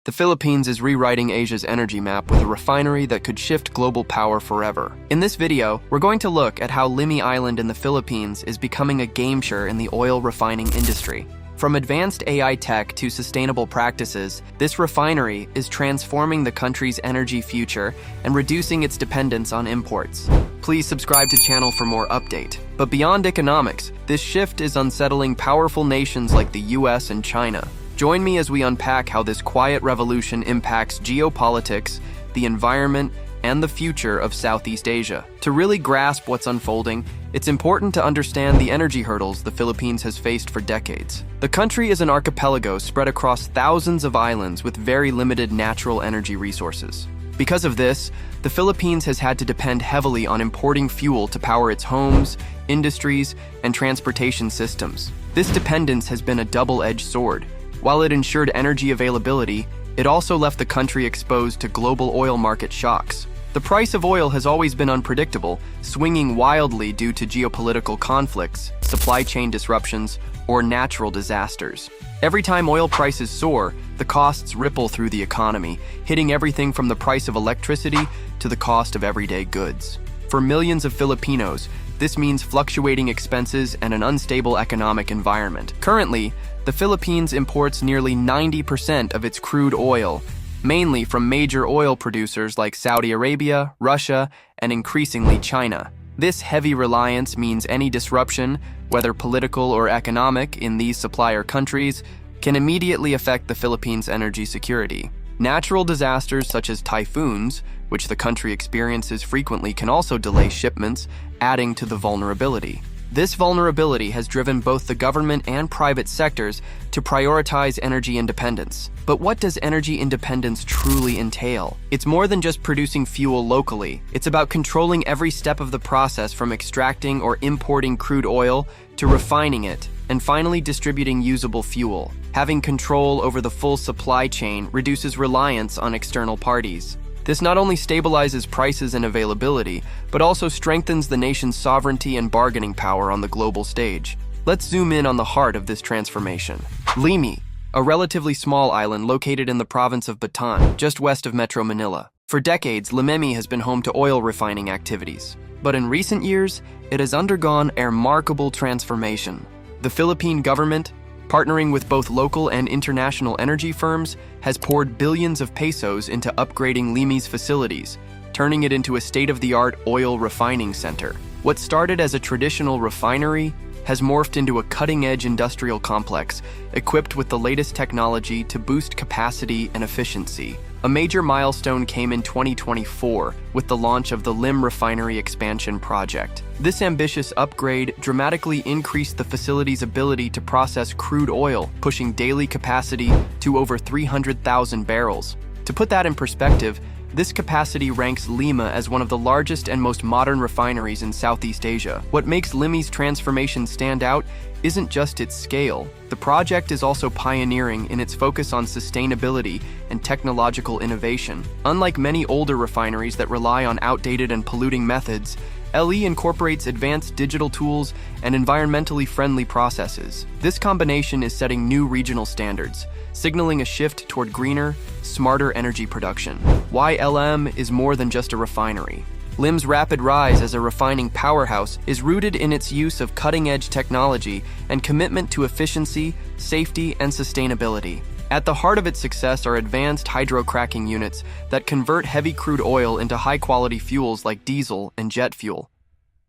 The Philippines is rewriting Asia's energy map with a refinery that could shift global power forever. In this video, we're going to look at how Leyte Island in the Philippines is becoming a game changer in the oil refining industry. From advanced AI tech to sustainable practices, this refinery is transforming the country's energy future and reducing its dependence on imports. Please subscribe to the channel for more update. But beyond economics, this shift is unsettling powerful nations like the US and China. Join me as we unpack how this quiet revolution impacts geopolitics, the environment, and the future of Southeast Asia. To really grasp what's unfolding, it's important to understand the energy hurdles the Philippines has faced for decades. The country is an archipelago spread across thousands of islands with very limited natural energy resources. Because of this, the Philippines has had to depend heavily on importing fuel to power its homes, industries, and transportation systems. This dependence has been a double-edged sword. While it ensured energy availability, it also left the country exposed to global oil market shocks. The price of oil has always been unpredictable, swinging wildly due to geopolitical conflicts, supply chain disruptions, or natural disasters. Every time oil prices soar, the costs ripple through the economy, hitting everything from the price of electricity to the cost of everyday goods. For millions of Filipinos, this means fluctuating expenses and an unstable economic environment. Currently, the Philippines imports nearly 90% of its crude oil, mainly from major oil producers like Saudi Arabia, Russia, and increasingly China. This heavy reliance means any disruption, whether political or economic, in these supplier countries can immediately affect the Philippines' energy security. Natural disasters such as typhoons, which the country experiences frequently, can also delay shipments, adding to the vulnerability. This vulnerability has driven both the government and private sectors to prioritize energy independence. But what does energy independence truly entail? It's more than just producing fuel locally. It's about controlling every step of the process, from extracting or importing crude oil to refining it, and finally distributing usable fuel. Having control over the full supply chain reduces reliance on external parties. This not only stabilizes prices and availability, but also strengthens the nation's sovereignty and bargaining power on the global stage. Let's zoom in on the heart of this transformation. Leyte, a relatively small island located in the province of Bataan, just west of Metro Manila. For decades, Leyte has been home to oil refining activities. But in recent years, it has undergone a remarkable transformation. The Philippine government, partnering with both local and international energy firms, has poured billions of pesos into upgrading Leyte's facilities, turning it into a state-of-the-art oil refining center. What started as a traditional refinery has morphed into a cutting-edge industrial complex, equipped with the latest technology to boost capacity and efficiency. A major milestone came in 2024 with the launch of the Leyte Refinery expansion project. This ambitious upgrade dramatically increased the facility's ability to process crude oil, pushing daily capacity to over 300,000 barrels. To put that in perspective, this capacity ranks Leyte as one of the largest and most modern refineries in Southeast Asia. What makes Leyte's transformation stand out isn't just its scale. The project is also pioneering in its focus on sustainability and technological innovation. Unlike many older refineries that rely on outdated and polluting methods, LE incorporates advanced digital tools and environmentally friendly processes. This combination is setting new regional standards, signaling a shift toward greener, smarter energy production. Why LM is more than just a refinery. Leyte's rapid rise as a refining powerhouse is rooted in its use of cutting-edge technology and commitment to efficiency, safety, and sustainability. At the heart of its success are advanced hydrocracking units that convert heavy crude oil into high-quality fuels like diesel and jet fuel,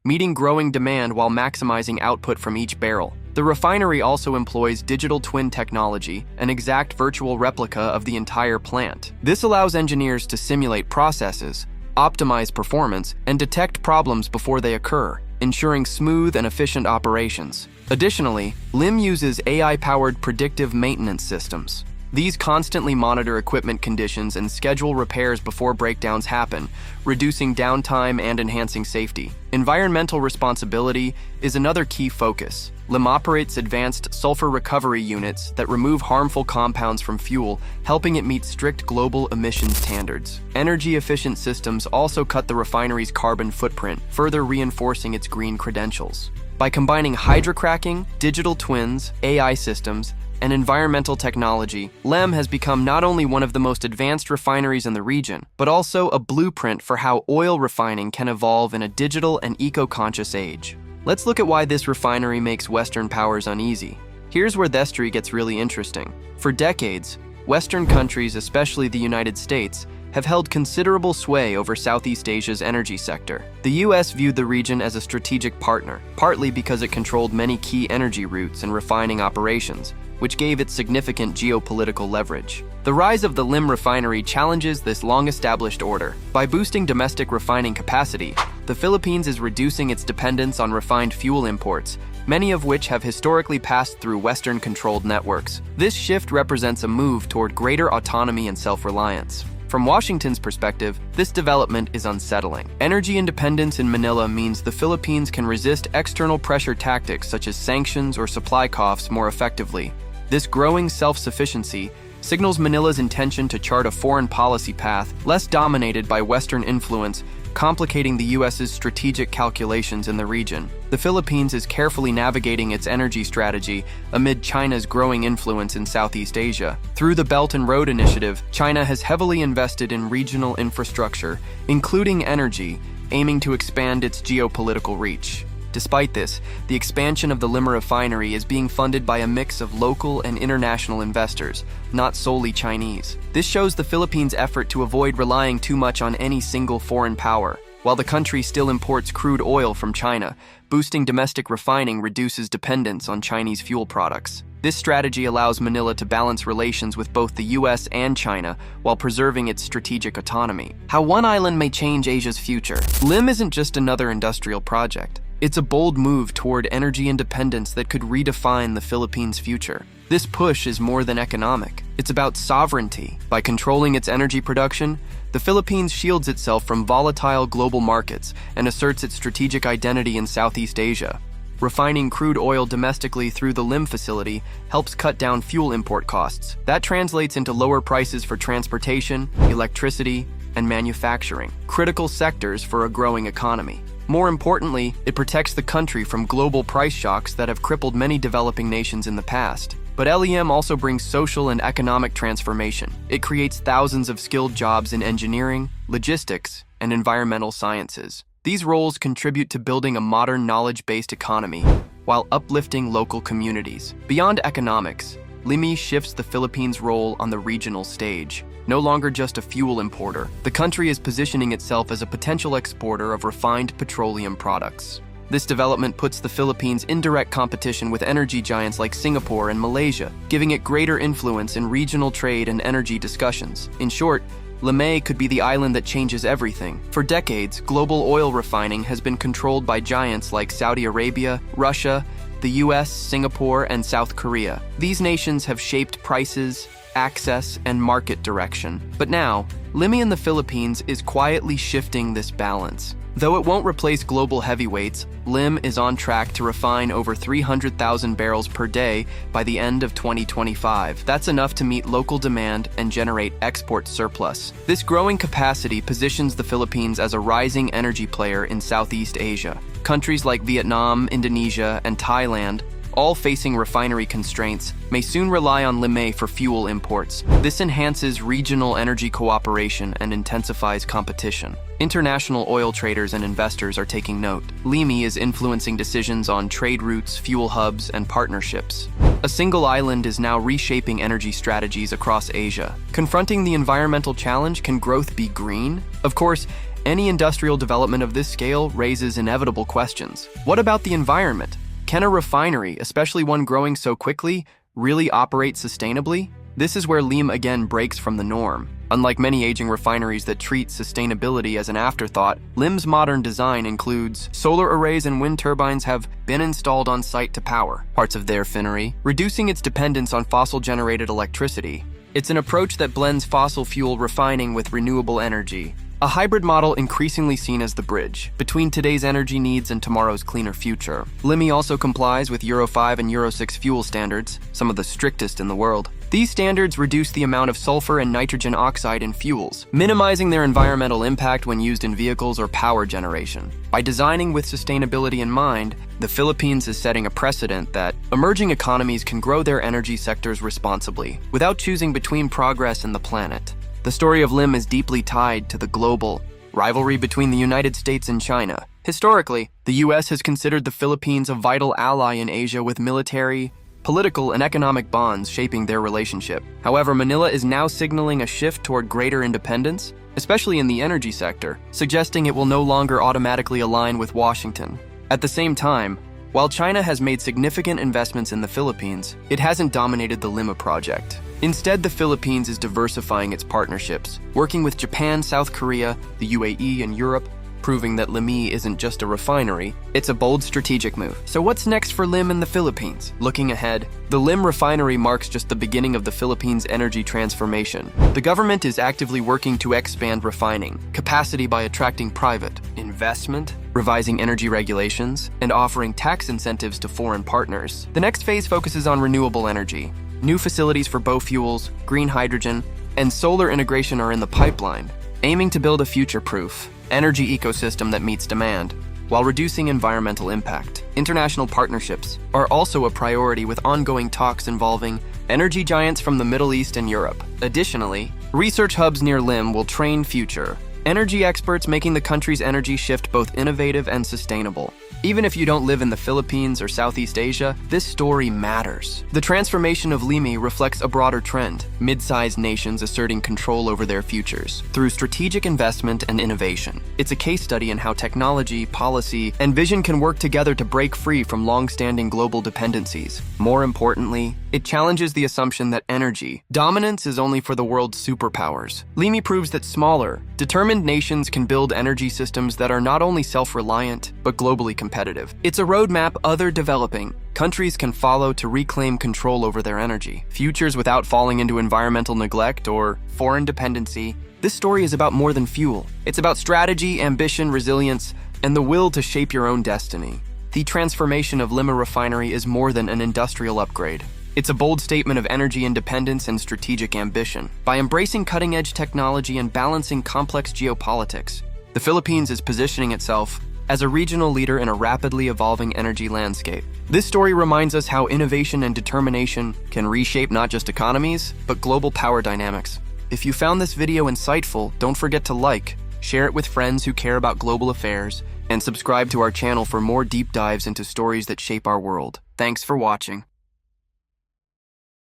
meeting growing demand while maximizing output from each barrel. The refinery also employs digital twin technology, an exact virtual replica of the entire plant. This allows engineers to simulate processes, optimize performance, and detect problems before they occur, ensuring smooth and efficient operations. Additionally, Leyte uses AI-powered predictive maintenance systems. These constantly monitor equipment conditions and schedule repairs before breakdowns happen, reducing downtime and enhancing safety. Environmental responsibility is another key focus. Leyte operates advanced sulfur recovery units that remove harmful compounds from fuel, helping it meet strict global emissions standards. Energy-efficient systems also cut the refinery's carbon footprint, further reinforcing its green credentials. By combining hydrocracking, digital twins, AI systems, and environmental technology, LEM has become not only one of the most advanced refineries in the region, but also a blueprint for how oil refining can evolve in a digital and eco-conscious age. Let's look at why this refinery makes Western powers uneasy. Here's where the history gets really interesting. For decades, Western countries, especially the United States, have held considerable sway over Southeast Asia's energy sector. The US viewed the region as a strategic partner, partly because it controlled many key energy routes and refining operations, which gave it significant geopolitical leverage. The rise of the Leyte Refinery challenges this long-established order. By boosting domestic refining capacity, the Philippines is reducing its dependence on refined fuel imports, many of which have historically passed through Western-controlled networks. This shift represents a move toward greater autonomy and self-reliance. From Washington's perspective, this development is unsettling. Energy independence in Manila means the Philippines can resist external pressure tactics such as sanctions or supply costs more effectively. This growing self-sufficiency signals Manila's intention to chart a foreign policy path less dominated by Western influence, complicating the U.S.'s strategic calculations in the region. The Philippines is carefully navigating its energy strategy amid China's growing influence in Southeast Asia. Through the Belt and Road Initiative, China has heavily invested in regional infrastructure, including energy, aiming to expand its geopolitical reach. Despite this, the expansion of the Leyte Refinery is being funded by a mix of local and international investors, not solely Chinese. This shows the Philippines' effort to avoid relying too much on any single foreign power. While the country still imports crude oil from China, boosting domestic refining reduces dependence on Chinese fuel products. This strategy allows Manila to balance relations with both the US and China while preserving its strategic autonomy. How one island may change Asia's future. Leyte isn't just another industrial project. It's a bold move toward energy independence that could redefine the Philippines' future. This push is more than economic. It's about sovereignty. By controlling its energy production, the Philippines shields itself from volatile global markets and asserts its strategic identity in Southeast Asia. Refining crude oil domestically through the Leyte facility helps cut down fuel import costs. That translates into lower prices for transportation, electricity, and manufacturing, critical sectors for a growing economy. More importantly, it protects the country from global price shocks that have crippled many developing nations in the past. But LEM also brings social and economic transformation. It creates thousands of skilled jobs in engineering, logistics, and environmental sciences. These roles contribute to building a modern knowledge-based economy while uplifting local communities. Beyond economics, Leyte shifts the Philippines' role on the regional stage. No longer just a fuel importer, the country is positioning itself as a potential exporter of refined petroleum products. This development puts the Philippines in direct competition with energy giants like Singapore and Malaysia, giving it greater influence in regional trade and energy discussions. In short, Leyte could be the island that changes everything. For decades, global oil refining has been controlled by giants like Saudi Arabia, Russia, the US, Singapore, and South Korea. These nations have shaped prices, access, and market direction. But now, Leyte in the Philippines is quietly shifting this balance. Though it won't replace global heavyweights, Leyte is on track to refine over 300,000 barrels per day by the end of 2025. That's enough to meet local demand and generate export surplus. This growing capacity positions the Philippines as a rising energy player in Southeast Asia. Countries like Vietnam, Indonesia, and Thailand, all facing refinery constraints, may soon rely on Leyte for fuel imports. This enhances regional energy cooperation and intensifies competition. International oil traders and investors are taking note. Leyte is influencing decisions on trade routes, fuel hubs, and partnerships. A single island is now reshaping energy strategies across Asia. Confronting the environmental challenge, can growth be green? Of course, any industrial development of this scale raises inevitable questions. What about the environment? Can a refinery, especially one growing so quickly, really operate sustainably? This is where Leyte again breaks from the norm. Unlike many aging refineries that treat sustainability as an afterthought, Leyte's modern design includes solar arrays and wind turbines have been installed on site to power parts of their refinery, reducing its dependence on fossil-generated electricity. It's an approach that blends fossil fuel refining with renewable energy. A hybrid model increasingly seen as the bridge between today's energy needs and tomorrow's cleaner future. Leyte also complies with Euro 5 and Euro 6 fuel standards, some of the strictest in the world. These standards reduce the amount of sulfur and nitrogen oxide in fuels, minimizing their environmental impact when used in vehicles or power generation. By designing with sustainability in mind, the Philippines is setting a precedent that emerging economies can grow their energy sectors responsibly, without choosing between progress and the planet. The story of LIM is deeply tied to the global rivalry between the United States and China. Historically, the US has considered the Philippines a vital ally in Asia with military, political, and economic bonds shaping their relationship. However, Manila is now signaling a shift toward greater independence, especially in the energy sector, suggesting it will no longer automatically align with Washington. At the same time, while China has made significant investments in the Philippines, it hasn't dominated the Lima project. Instead, the Philippines is diversifying its partnerships, working with Japan, South Korea, the UAE, and Europe, proving that LIMI isn't just a refinery, it's a bold strategic move. So what's next for LIM in the Philippines? Looking ahead, the LIM refinery marks just the beginning of the Philippines' energy transformation. The government is actively working to expand refining capacity by attracting private investment, revising energy regulations, and offering tax incentives to foreign partners. The next phase focuses on renewable energy. New facilities for biofuels, green hydrogen, and solar integration are in the pipeline, aiming to build a future-proof energy ecosystem that meets demand, while reducing environmental impact. International partnerships are also a priority with ongoing talks involving energy giants from the Middle East and Europe. Additionally, research hubs near LIM will train future energy experts, making the country's energy shift both innovative and sustainable. Even if you don't live in the Philippines or Southeast Asia, this story matters. The transformation of LIMI reflects a broader trend, mid-sized nations asserting control over their futures through strategic investment and innovation. It's a case study in how technology, policy, and vision can work together to break free from long-standing global dependencies. More importantly, it challenges the assumption that energy dominance is only for the world's superpowers. LIMI proves that smaller, determined nations can build energy systems that are not only self-reliant, but globally competitive. It's a roadmap other developing countries can follow to reclaim control over their energy futures without falling into environmental neglect or foreign dependency. This story is about more than fuel. It's about strategy, ambition, resilience, and the will to shape your own destiny. The transformation of Lima Refinery is more than an industrial upgrade. It's a bold statement of energy independence and strategic ambition. By embracing cutting-edge technology and balancing complex geopolitics, the Philippines is positioning itself as a regional leader in a rapidly evolving energy landscape. This story reminds us how innovation and determination can reshape not just economies, but global power dynamics. If you found this video insightful, don't forget to like, share it with friends who care about global affairs, and subscribe to our channel for more deep dives into stories that shape our world. Thanks for watching.